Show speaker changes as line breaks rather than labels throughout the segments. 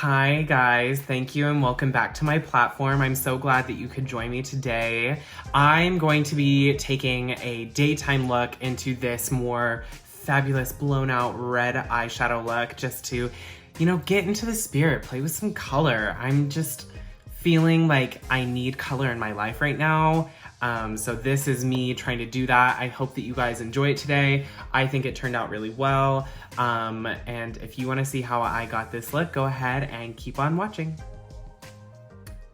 Hi guys, thank you and welcome back to my platform. I'm so glad that you could join me today. I'm going to be taking a daytime look into this more fabulous blown out red eyeshadow look just to, get into the spirit, play with some color. I'm just feeling like I need color in my life right now. So this is me trying to do that. I hope that you guys enjoy it today. I think it turned out really well. And if you want to see how I got this look, go ahead and keep on watching.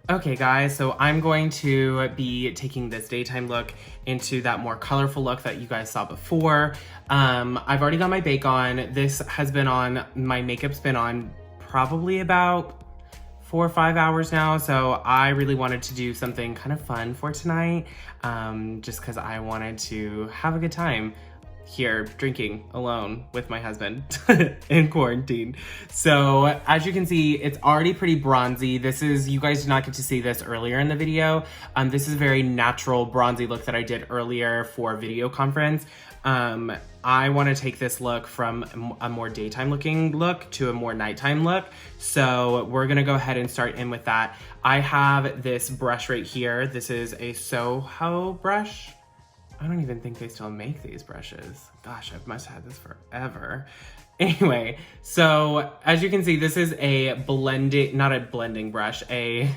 Okay guys, so I'm going to be taking this daytime look into that more colorful look that you guys saw before. I've already got my bake on. This has been on, my makeup's been on probably about 4 or 5 hours now, so I really wanted to do something kind of fun for tonight, just because I wanted to have a good time here drinking alone with my husband in quarantine. So as you can see, it's already pretty bronzy. This is, you guys did not get to see this earlier in the video. This is a very natural bronzy look that I did earlier for video conference. I want to take this look from a more daytime looking look to a more nighttime look. So we're going to go ahead and start in with that. I have this brush right here. This is a Soho brush. I don't even think they still make these brushes. Gosh, I must have had this forever. Anyway, so as you can see, this is a not a blending brush, a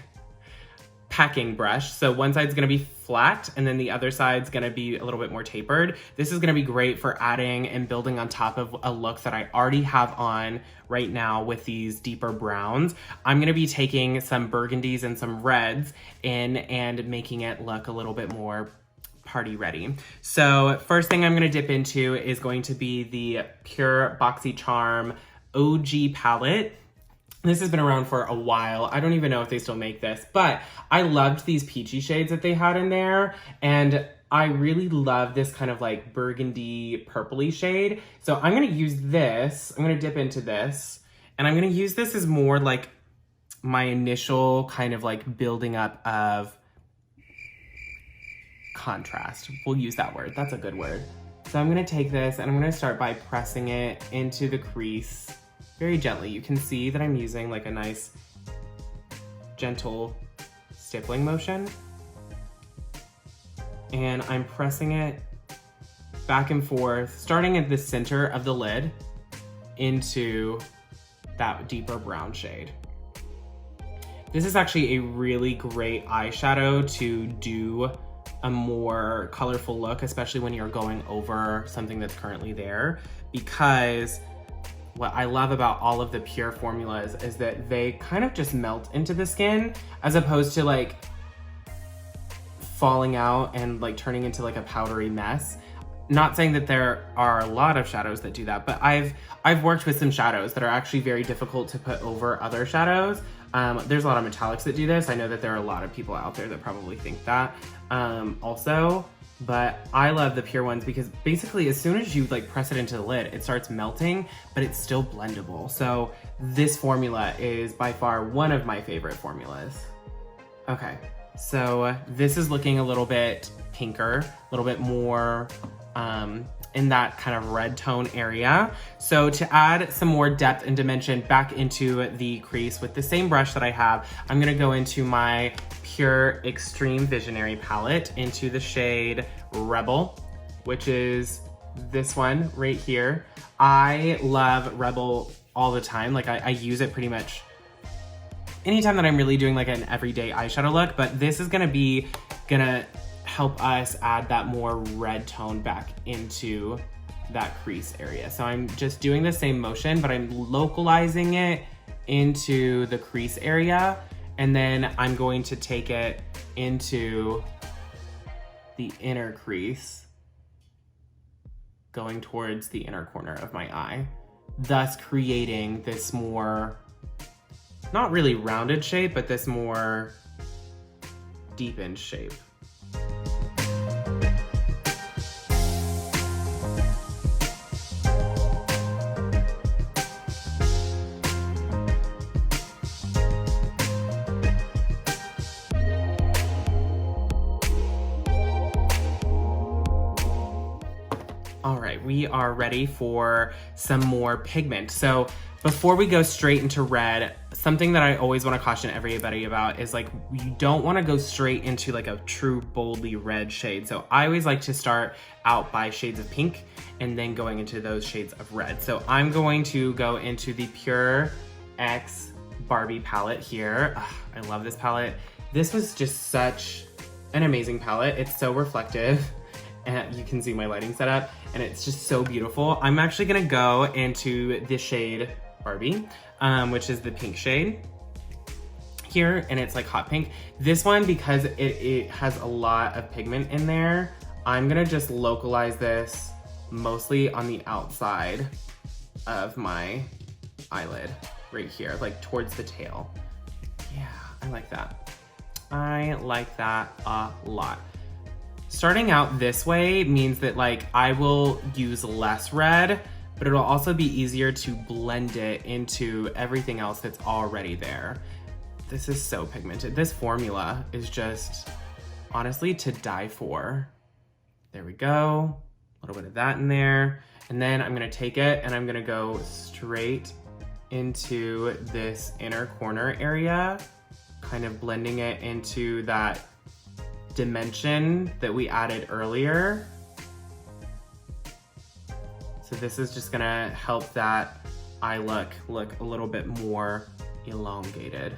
packing brush. So one side's gonna be flat and then the other side's gonna be a little bit more tapered. This is gonna be great for adding and building on top of a look that I already have on right now with these deeper browns. I'm gonna be taking some burgundies and some reds in and making it look a little bit more party ready. So first thing I'm gonna dip into is going to be the Pure BOXYCHARM OG palette. This has been around for a while. I don't even know if they still make this, but I loved these peachy shades that they had in there. And I really love this kind of like burgundy purpley shade. So I'm gonna use this, I'm gonna dip into this, and I'm gonna use this as more like my initial kind of like building up of contrast. We'll use that word, that's a good word. So I'm gonna take this and I'm gonna start by pressing it into the crease very gently. You can see that I'm using like a nice gentle stippling motion. And I'm pressing it back and forth, starting at the center of the lid into that deeper brown shade. This is actually a really great eyeshadow to do a more colorful look, especially when you're going over something that's currently there, because what I love about all of the Pure formulas is that they kind of just melt into the skin as opposed to like falling out and like turning into like a powdery mess. Not saying that there are a lot of shadows that do that, but I've worked with some shadows that are actually very difficult to put over other shadows. There's a lot of metallics that do this. I know that there are a lot of people out there that probably think that also. But I love the Pure ones because basically as soon as you like press it into the lid, it starts melting, but it's still blendable. So this formula is by far one of my favorite formulas. Okay, so this is looking a little bit pinker, a little bit more in that kind of red tone area. So to add some more depth and dimension back into the crease with the same brush that I have, I'm gonna go into my Pure Extreme Visionary palette into the shade Rebel, which is this one right here. I love Rebel all the time. Like I use it pretty much anytime that I'm really doing like an everyday eyeshadow look, but this is gonna help us add that more red tone back into that crease area. So I'm just doing the same motion, but I'm localizing it into the crease area. And then I'm going to take it into the inner crease, going towards the inner corner of my eye, thus creating this more, not really rounded shape, but this more deepened shape. All right, we are ready for some more pigment. So Before we go straight into red, something that I always want to caution everybody about is like, you don't want to go straight into like a true boldly red shade. So I always like to start out by shades of pink and then going into those shades of red. So I'm going to go into the Pure X Barbie palette here. Ugh, I love this palette. This was just such an amazing palette. It's so reflective. And you can see my lighting setup and it's just so beautiful. I'm actually gonna go into the shade Barbie, which is the pink shade here, and it's like hot pink. This one, because it has a lot of pigment in there, I'm gonna just localize this mostly on the outside of my eyelid right here, like towards the tail. Yeah, I like that. I like that a lot. Starting out this way means that like I will use less red, but it'll also be easier to blend it into everything else that's already there. This is so pigmented. This formula is just honestly to die for. There we go. A little bit of that in there. And then I'm gonna take it and I'm gonna go straight into this inner corner area, kind of blending it into that dimension that we added earlier. So this is just gonna help that eye look a little bit more elongated.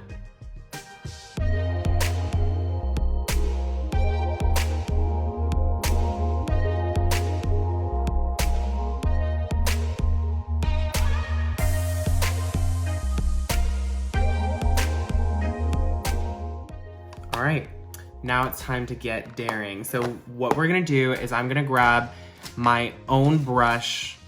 All right, now it's time to get daring. So what we're gonna do is I'm gonna grab my own brush,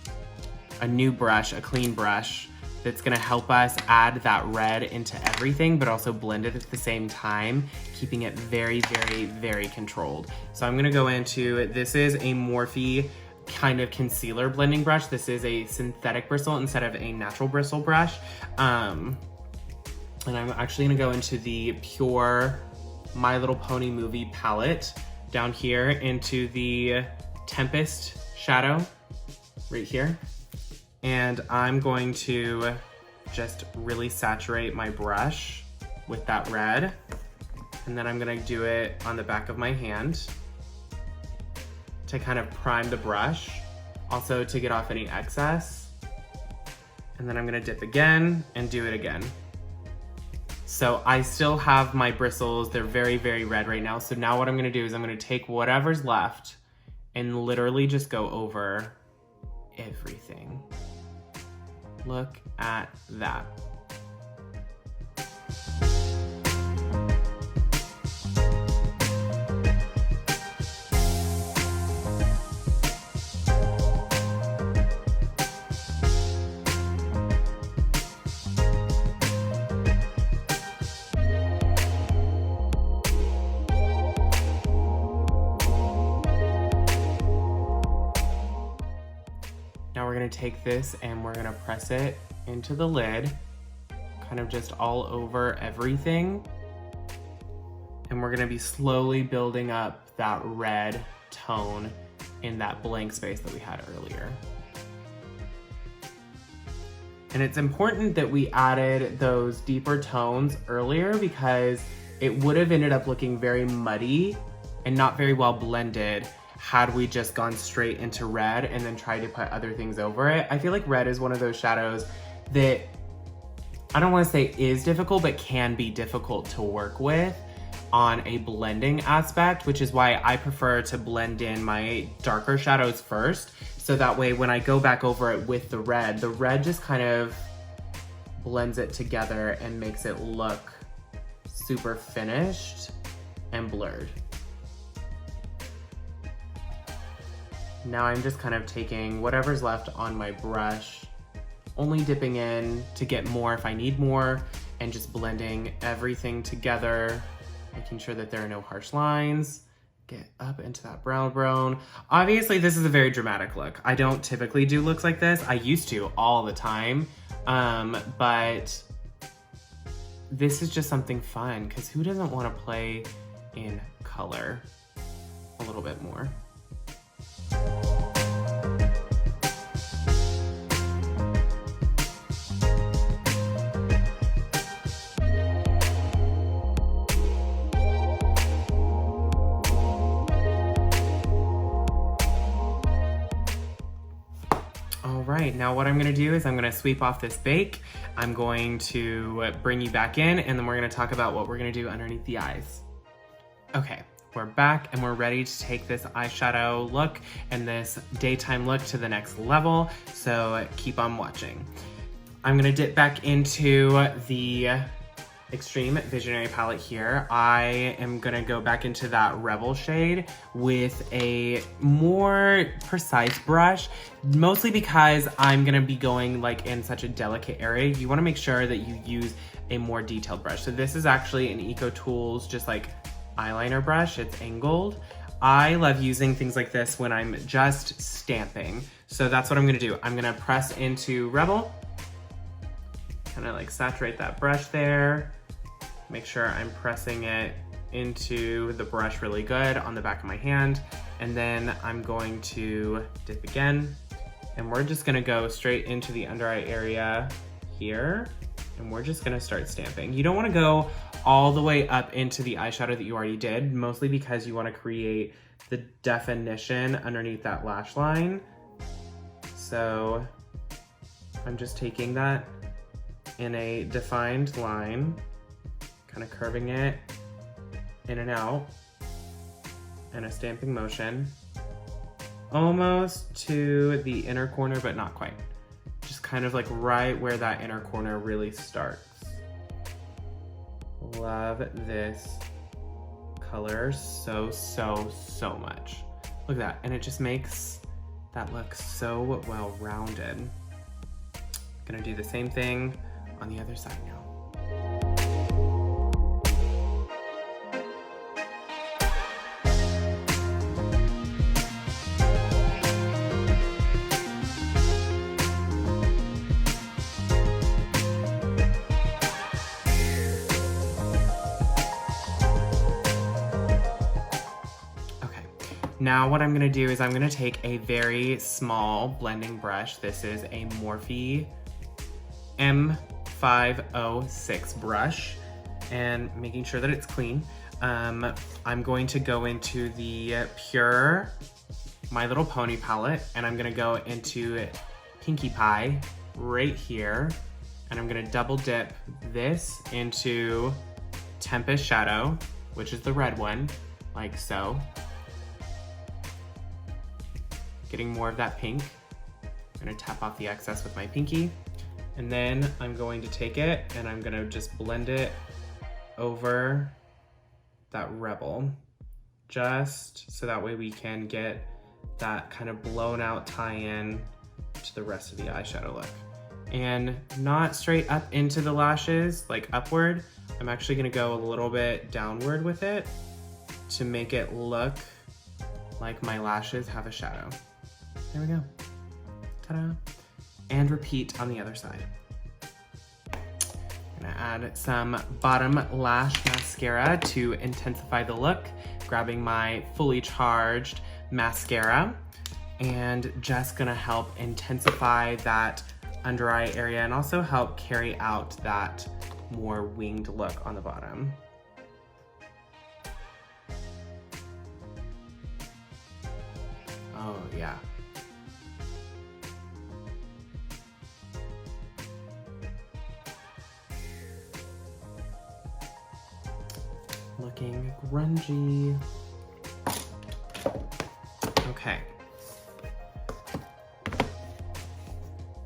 a new brush, a clean brush, that's gonna help us add that red into everything, but also blend it at the same time, keeping it very, very, very controlled. So I'm gonna go into, this is a Morphe kind of concealer blending brush. This is a synthetic bristle instead of a natural bristle brush. And I'm actually gonna go into the Pure My Little Pony Movie palette down here into the Tempest shadow right here. And I'm going to just really saturate my brush with that red. And then I'm gonna do it on the back of my hand to kind of prime the brush, also to get off any excess. And then I'm gonna dip again and do it again. So I still have my bristles, they're very, very red right now. So now what I'm gonna do is I'm gonna take whatever's left and literally just go over everything. Look at that. Now we're gonna take this and we're gonna press it into the lid, kind of just all over everything. And we're gonna be slowly building up that red tone in that blank space that we had earlier. And it's important that we added those deeper tones earlier because it would have ended up looking very muddy and not very well blended had we just gone straight into red and then tried to put other things over it. I feel like red is one of those shadows that I don't want to say is difficult, but can be difficult to work with on a blending aspect, which is why I prefer to blend in my darker shadows first. So that way when I go back over it with the red just kind of blends it together and makes it look super finished and blurred. Now I'm just kind of taking whatever's left on my brush, only dipping in to get more if I need more, and just blending everything together, making sure that there are no harsh lines. Get up into that brown bone. Obviously, this is a very dramatic look. I don't typically do looks like this. I used to all the time, but this is just something fun because who doesn't want to play in color a little bit more? right, now what I'm gonna do is I'm gonna sweep off this bake. I'm going to bring you back in, and then we're gonna talk about what we're gonna do underneath the eyes. Okay, we're back and we're ready to take this eyeshadow look and this daytime look to the next level, so keep on watching. I'm gonna dip back into the Extreme Visionary palette here. I am gonna go back into that Rebel shade with a more precise brush, mostly because I'm gonna be going like in such a delicate area. You wanna make sure that you use a more detailed brush. So this is actually an Eco Tools, just like eyeliner brush. It's angled. I love using things like this when I'm just stamping. So that's what I'm gonna do. I'm gonna press into Rebel, kind of like saturate that brush there. Make sure I'm pressing it into the brush really good on the back of my hand. And then I'm going to dip again. And we're just gonna go straight into the under eye area here. And we're just gonna start stamping. You don't wanna go all the way up into the eyeshadow that you already did, mostly because you wanna create the definition underneath that lash line. So I'm just taking that in a defined line, kind of curving it in and out in a stamping motion, almost to the inner corner, but not quite. Just kind of like right where that inner corner really starts. Love this color so much. Look at that, and it just makes that look so well-rounded. Gonna do the same thing on the other side now. Now what I'm gonna do is I'm gonna take a very small blending brush. This is a Morphe M506 brush, and making sure that it's clean. I'm going to go into the Pure My Little Pony palette, and I'm gonna go into Pinkie Pie right here, and I'm gonna double dip this into Tempest Shadow, which is the red one, like so. Getting more of that pink. I'm gonna tap off the excess with my pinky, and then I'm going to take it and I'm gonna just blend it over that Rebel, just so that way we can get that kind of blown out tie-in to the rest of the eyeshadow look. And not straight up into the lashes, like upward. I'm actually gonna go a little bit downward with it to make it look like my lashes have a shadow. There we go. Ta-da. And repeat on the other side. I'm gonna add some bottom lash mascara to intensify the look, grabbing my fully charged mascara, and just gonna help intensify that under eye area and also help carry out that more winged look on the bottom. Oh yeah. Looking grungy. Okay.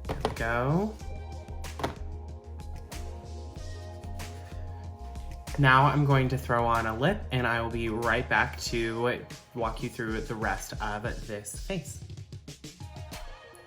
There we go. Now I'm going to throw on a lip, and I will be right back to walk you through the rest of this face.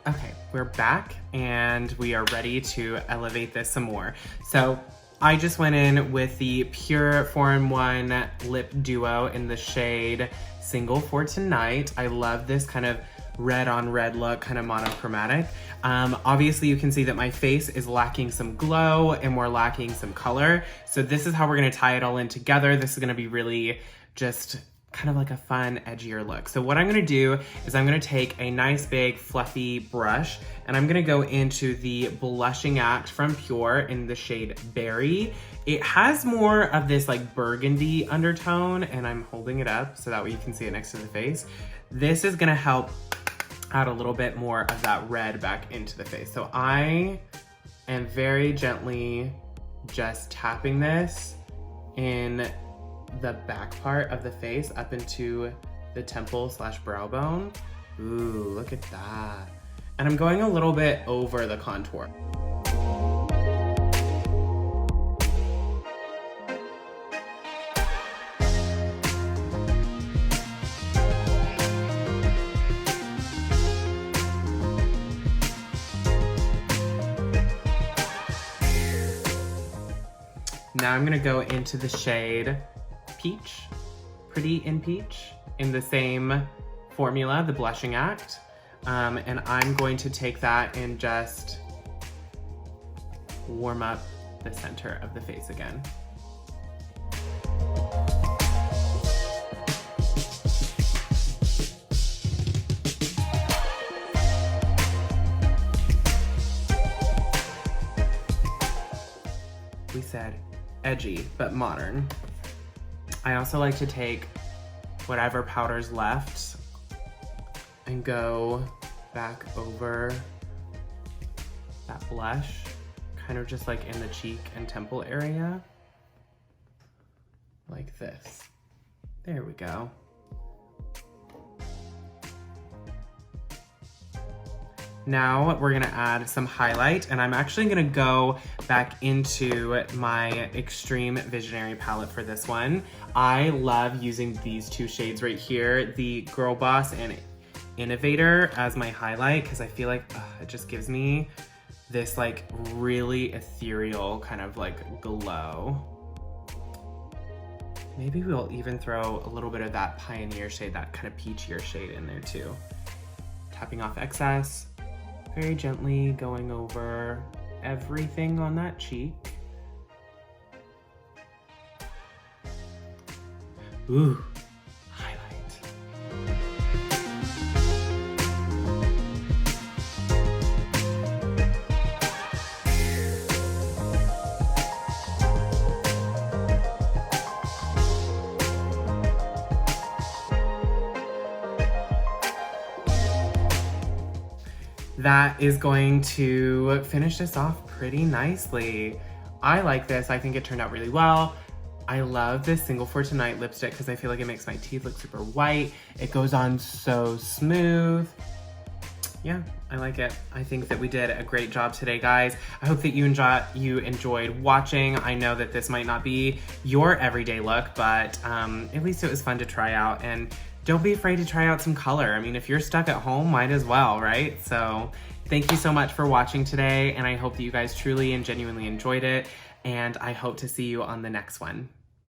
Okay, we're back and we are ready to elevate this some more. So I just went in with the Pure 4-in-1 Lip Duo in the shade Single for Tonight. I love this kind of red on red look, kind of monochromatic. Obviously you can see that my face is lacking some glow and we're lacking some color. So this is how we're gonna tie it all in together. This is gonna be really just kind of like a fun, edgier look. So what I'm gonna do is I'm gonna take a nice big fluffy brush and I'm gonna go into the Blushing Act from Pure in the shade Berry. It has more of this like burgundy undertone, and I'm holding it up so that way you can see it next to the face. This is gonna help add a little bit more of that red back into the face. So I am very gently just tapping this in the back part of the face up into the temple slash brow bone. Ooh, look at that. And I'm going a little bit over the contour. Now I'm gonna go into the shade Peach, Pretty in Peach, in the same formula, the Blushing Act. And I'm going to take that and just warm up the center of the face again. We said edgy, but modern. I also like to take whatever powder's left and go back over that blush, kind of just like in the cheek and temple area, like this. There we go. Now we're gonna add some highlight, and I'm actually gonna go back into my Extreme Visionary palette for this one. I love using these two shades right here, the Girl Boss and Innovator, as my highlight, because I feel like it just gives me this like really ethereal kind of like glow. Maybe we'll even throw a little bit of that Pioneer shade, that kind of peachier shade in there too. Tapping off excess. Very gently going over everything on that cheek. Ooh, highlight. That is going to finish this off pretty nicely. I like this. I think it turned out really well. I love this Single for Tonight lipstick because I feel like it makes my teeth look super white. It goes on so smooth. Yeah, I like it. I think that we did a great job today, guys. I hope that you enjoyed watching. I know that this might not be your everyday look, but at least it was fun to try out. And don't be afraid to try out some color. I mean, if you're stuck at home, might as well, right? So thank you so much for watching today, and I hope that you guys truly and genuinely enjoyed it, and I hope to see you on the next one.